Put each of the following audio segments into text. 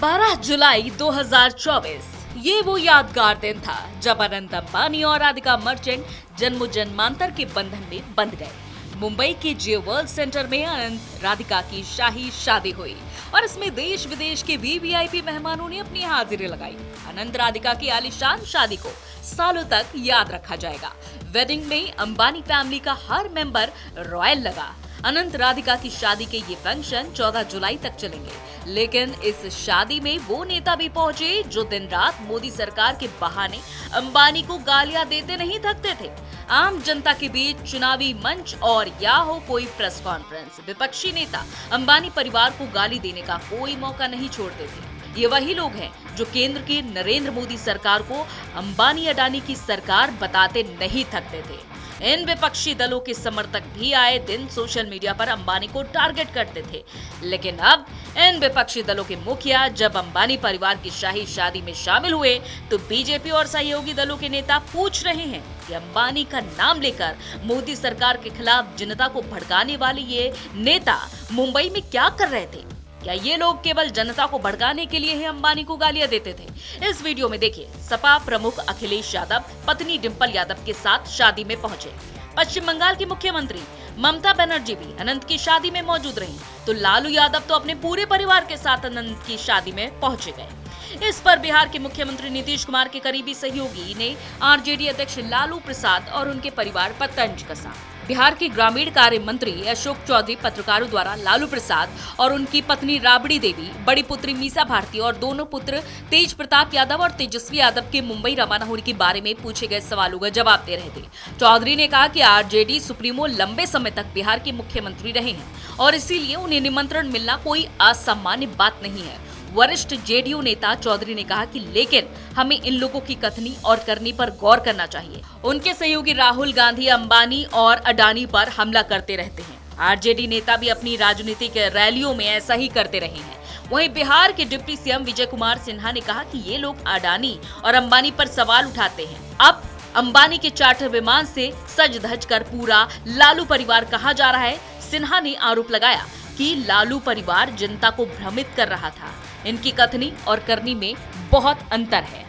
12 जुलाई 2024 ये वो यादगार दिन था जब अनंत अंबानी और राधिका मर्चेंट जन्मों जन्मांतर के बंधन में बंध गए। मुंबई के जियो वर्ल्ड सेंटर में अनंत राधिका की शाही शादी हुई और इसमें देश विदेश के वीवीआईपी मेहमानों ने अपनी हाजिरी लगाई। अनंत राधिका की आलीशान शादी को सालों तक याद रखा जाएगा। वेडिंग में अंबानी फैमिली का हर मेंबर रॉयल लगा। अनंत राधिका की शादी के ये फंक्शन 14 जुलाई तक चलेंगे, लेकिन इस शादी में वो नेता भी पहुंचे जो दिन रात मोदी सरकार के बहाने अंबानी को गालियां देते नहीं थकते थे। आम जनता के बीच चुनावी मंच और या हो कोई प्रेस कॉन्फ्रेंस, विपक्षी नेता अंबानी परिवार को गाली देने का कोई मौका नहीं छोड़ते थे। ये वही लोग हैं जो केंद्र की नरेंद्र मोदी सरकार को अंबानी अडानी की सरकार बताते नहीं थकते थे। इन विपक्षी दलों के समर्थक भी आए दिन सोशल मीडिया पर अंबानी को टारगेट करते थे, लेकिन अब इन विपक्षी दलों के मुखिया जब अंबानी परिवार की शाही शादी में शामिल हुए तो बीजेपी और सहयोगी दलों के नेता पूछ रहे हैं कि अंबानी का नाम लेकर मोदी सरकार के खिलाफ जनता को भड़काने वाले ये नेता मुंबई में क्या कर रहे थे। क्या ये लोग केवल जनता को भड़काने के लिए ही अंबानी को गालियां देते थे? इस वीडियो में देखिए, सपा प्रमुख अखिलेश यादव पत्नी डिंपल यादव के साथ शादी में पहुंचे। पश्चिम बंगाल की मुख्यमंत्री ममता बनर्जी भी अनंत की शादी में मौजूद रहीं, तो लालू यादव तो अपने पूरे परिवार के साथ अनंत की शादी में पहुंचे गए। इस पर बिहार के मुख्यमंत्री नीतीश कुमार के करीबी सहयोगी ने आरजेडी अध्यक्ष लालू प्रसाद और उनके परिवार पर तंज कसा। बिहार के ग्रामीण कार्य मंत्री अशोक चौधरी पत्रकारों द्वारा लालू प्रसाद और उनकी पत्नी राबड़ी देवी, बड़ी पुत्री मीसा भारती और दोनों पुत्र तेज प्रताप यादव और तेजस्वी यादव के मुंबई रवाना होने के बारे में पूछे गए सवालों का जवाब दे रहे थे। चौधरी ने कहा कि आरजेडी सुप्रीमो लंबे समय तक बिहार के मुख्यमंत्री रहे हैं और इसीलिए उन्हें निमंत्रण मिलना कोई असामान्य बात नहीं है। वरिष्ठ जेडीयू नेता चौधरी ने कहा कि लेकिन हमें इन लोगों की कथनी और करनी पर गौर करना चाहिए। उनके सहयोगी राहुल गांधी अंबानी और अडानी पर हमला करते रहते हैं। आरजेडी नेता भी अपनी राजनीतिक रैलियों में ऐसा ही करते रहे हैं। वहीं बिहार के डिप्टी सीएम विजय कुमार सिन्हा ने कहा कि ये लोग अडानी और अंबानी पर सवाल उठाते हैं। अब अंबानी के चार्टर विमान से सज धज कर पूरा लालू परिवार कहा जा रहा है। सिन्हा ने आरोप लगाया कि लालू परिवार जनता को भ्रमित कर रहा था। इनकी कथनी और करनी में बहुत अंतर है।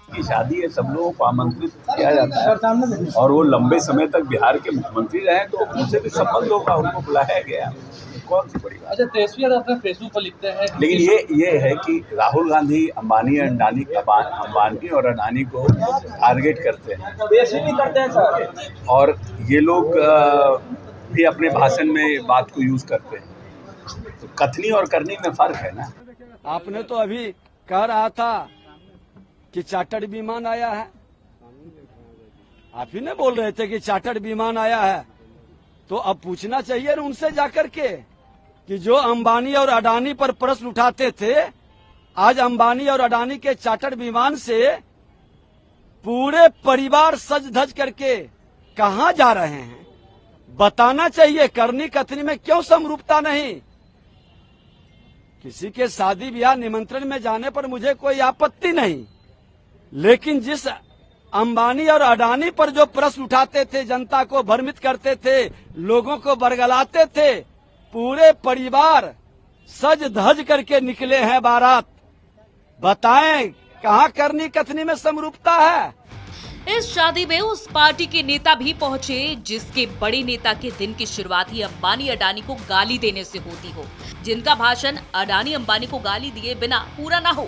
की शादी है, सब लोगों को आमंत्रित किया जाता है और वो लंबे समय तक बिहार के मुख्यमंत्री रहे तो उनसे भी संबंध होगा, उनको बुलाया गया। कौन सी बड़ी बात। अच्छा, तेजस्वी यादव अपने फेसबुक पर लिखते हैं, लेकिन ये है कि राहुल गांधी अंबानी और अडानी को टारगेट करते हैं सर, और ये लोग भी अपने भाषण में बात को यूज करते हैं। तो कथनी और करनी में फर्क है ना। आपने तो अभी कह रहा था कि चार्टर्ड विमान आया है, आप ही ने बोल रहे थे कि चार्टर्ड विमान आया है, तो अब पूछना चाहिए ना उनसे जाकर के कि जो अंबानी और अडानी पर प्रश्न उठाते थे, आज अंबानी और अडानी के चार्टर्ड विमान से पूरे परिवार सज धज करके कहां जा रहे हैं, बताना चाहिए। करनी कथनी में क्यों समरूपता नहीं? किसी के शादी ब्याह निमंत्रण में जाने पर मुझे कोई आपत्ति नहीं, लेकिन जिस अंबानी और अडानी पर जो प्रश्न उठाते थे, जनता को भ्रमित करते थे, लोगों को बरगलाते थे, पूरे परिवार सज धज करके निकले हैं बारात, बताएं कहां करनी कथनी में समरूपता है? इस शादी में उस पार्टी के नेता भी पहुंचे जिसके बड़े नेता के दिन की शुरुआत ही अंबानी अडानी को गाली देने से होती हो, जिनका भाषण अडानी अंबानी को गाली दिए बिना पूरा ना हो।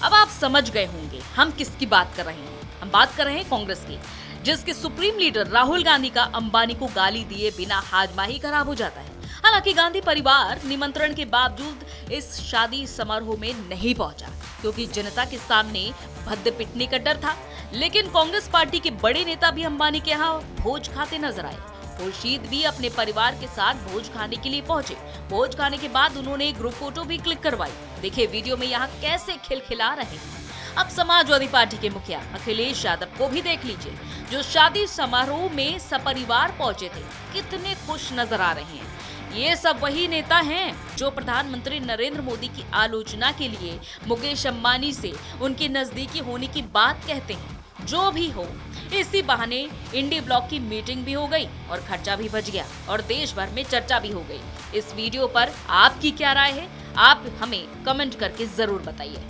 अब आप समझ गए होंगे हम किसकी बात कर रहे हैं। हम बात कर रहे हैं कांग्रेस की, जिसके सुप्रीम लीडर राहुल गांधी का अंबानी को गाली दिए बिना हाजमा ही खराब हो जाता है। हालांकि गांधी परिवार निमंत्रण के बावजूद इस शादी समारोह में नहीं पहुंचा क्योंकि जनता के सामने भद्दे पिटने का डर था। लेकिन कांग्रेस पार्टी के बड़े नेता भी अंबानी के यहाँ भोज खाते नजर आए। खुर्शीद भी अपने परिवार के साथ भोज खाने के लिए पहुंचे। भोज खाने के बाद उन्होंने ग्रुप फोटो भी क्लिक करवाई। देखिए वीडियो में यहाँ कैसे खिलखिला रहे हैं। अब समाजवादी पार्टी के मुखिया अखिलेश यादव को भी देख लीजिए, जो शादी समारोह में सपरिवार पहुंचे थे, कितने खुश नजर आ रहे हैं। ये सब वही नेता हैं जो प्रधानमंत्री नरेंद्र मोदी की आलोचना के लिए मुकेश अंबानी से उनके नजदीकी होने की बात कहते हैं। जो भी हो, इसी बहाने इंडी ब्लॉक की मीटिंग भी हो गई और खर्चा भी बच गया और देश भर में चर्चा भी हो गई। इस वीडियो पर आपकी क्या राय है, आप हमें कमेंट करके जरूर बताइए।